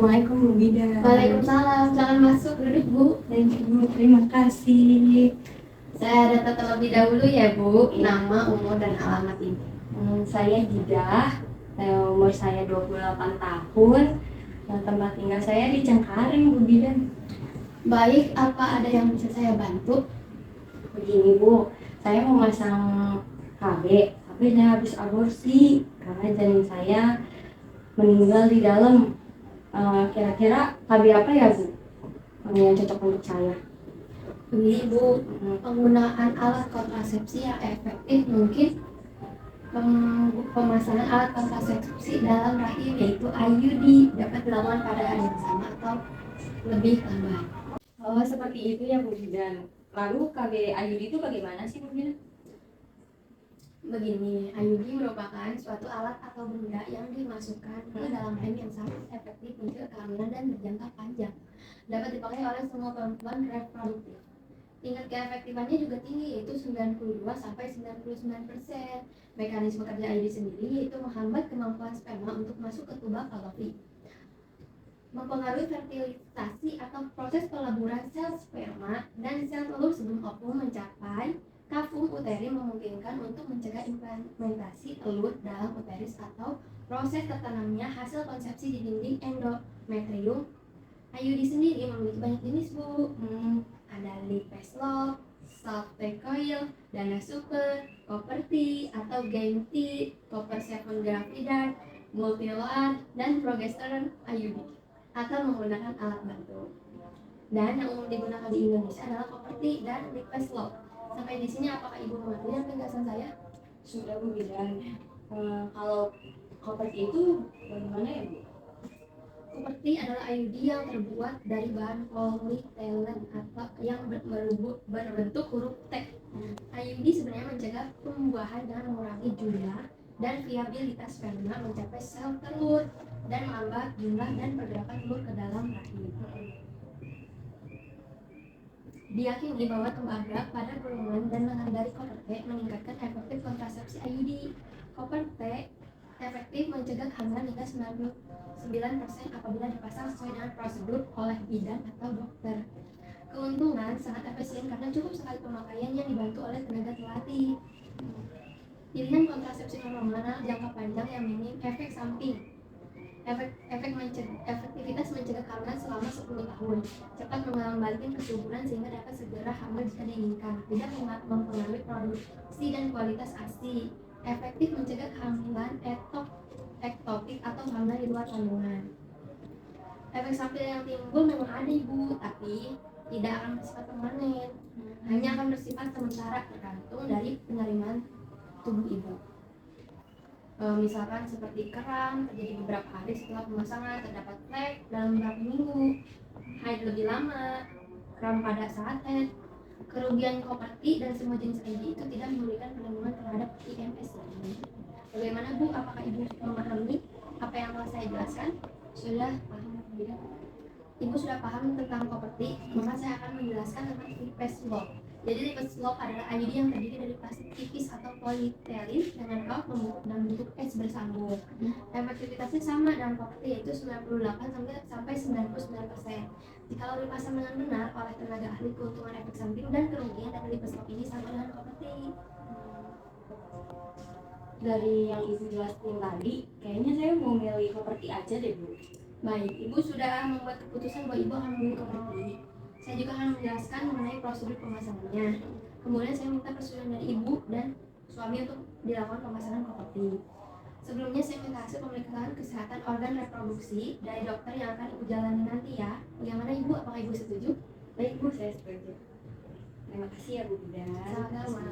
Assalamualaikum Bu Bida. Waalaikumsalam, jangan masuk, duduk Bu. Terima kasih. Saya data terlebih dahulu ya Bu, nama, umur, dan alamat Ibu. Saya Jidah, umur saya 28 tahun. Tempat tinggal saya di Cengkareng Bu Bida. Baik, apa ada yang bisa saya bantu? Begini Bu, saya mau masang KB, tapi saya habis aborsi karena janin saya meninggal di dalam. Kira-kira KB apa ya Bu yang cocok untuk saya? Begini Bu, penggunaan alat kontrasepsi yang efektif mungkin pemasangan alat kontrasepsi dalam rahim yaitu IUD dapat dilakukan pada hari yang sama atau lebih lambat. Oh, seperti itu ya Bu Bidan. Lalu KB IUD itu bagaimana sih Bu Bidan? Begini, IUD merupakan suatu alat atau benda yang dimasukkan ke dalam rahim yang sangat efektif mencegah kehamilan dan berjangka panjang. Dapat dipakai oleh semua perempuan reproduktif. Tingkat keefektifannya juga tinggi, yaitu 92-99%. Mekanisme kerja IUD sendiri yaitu menghambat kemampuan sperma untuk masuk ke tuba falopi, mempengaruhi fertilisasi atau proses peleburan sel sperma dan sel telur sebelum ovum mencapai kafum uteri, memungkinkan untuk mencegah implementasi telur dalam uterus atau proses tertanamnya hasil konsepsi di dinding endometrium. IUD sendiri memiliki banyak jenis Bu. Ada Lipase Lock, Self-Take Coil, Dana Super, Copper T atau Gain T, Copper 7 Graphidar, Multiload, dan Progesterone IUD atau menggunakan alat bantu. Dan yang umum digunakan di Indonesia adalah Copper T dan Lipase Lock. Sampai di sini apakah Ibu mengerti penjelasan saya? Sudah Bu Bidan. Kalau Copper T itu bagaimana ya Bu? Copper T adalah IUD yang terbuat dari bahan polyethylene atau yang berbentuk huruf T. IUD sebenarnya mencegah pembuahan dengan mengurangi jumlah dan viabilitas sperma mencapai sel telur dan menambah jumlah dan pergerakan telur ke dalam rahim. Diyakini bahwa tembaga pada gulungan dan lengan dari Copper T meningkatkan efektif kontrasepsi IUD. Copper T efektif mencegah kehamilan hingga 99% apabila dipasang sesuai dengan prosedur oleh bidan atau dokter. Keuntungan sangat efisien karena cukup sekali pemakaian yang dibantu oleh tenaga terlatih. Pilihan kontrasepsi hormonal jangka panjang yang minim efek samping. Efektivitas mencegah kehamilan selama 10 tahun. Cepat mengembalikan kesuburan sehingga dapat segera hamil jika diinginkan. Tidak mempengaruhi produksi dan kualitas ASI. Efektif mencegah kehamilan ektopik atau kehamilan di luar kandungan. Efek samping yang timbul memang ada Ibu, tapi tidak akan bersifat permanen. Hanya akan bersifat sementara tergantung dari penerimaan tubuh Ibu. Misalkan seperti kram terjadi beberapa hari setelah pemasangan, terdapat flek dalam beberapa minggu, haid lebih lama, kram pada saat haid. Kerugian Copper T dan semua jenis IUD itu tidak memberikan perlindungan terhadap IMS. Bagaimana Bu? Apakah Ibu memahami apa yang telah saya jelaskan? Sudah paham tidak? Ibu sudah paham tentang Copper T, maka saya akan menjelaskan tentang Lipase Lock. Jadi Lipase Lock adalah IUD yang terdiri dari plastik tipis atau polyethylene dengan kaos dan bentuk S bersambung. Efektivitasnya sama dengan Copper T, yaitu 98-99%. Jika dipasang dengan benar oleh tenaga ahli, keuntungan efek samping dan kerugian dari Lipase Lock ini sama dengan Copper T. Dari yang Ibu jelasin tadi, kayaknya saya mau milih Copper T aja deh Bu. Baik, Ibu sudah membuat keputusan bahwa Ibu akan memilih Copper T. Saya juga akan menjelaskan mengenai prosedur pemasangannya. Kemudian saya minta persetujuan dari Ibu dan suami untuk dilakukan pemasangan Copper T. Sebelumnya saya minta hasil pemeriksaan kesehatan organ reproduksi dari dokter yang akan Ibu jalani nanti ya. Bagaimana Ibu? Apakah Ibu setuju? Baik Bu, saya setuju. Terima kasih ya Bu Bidan. Sama-sama.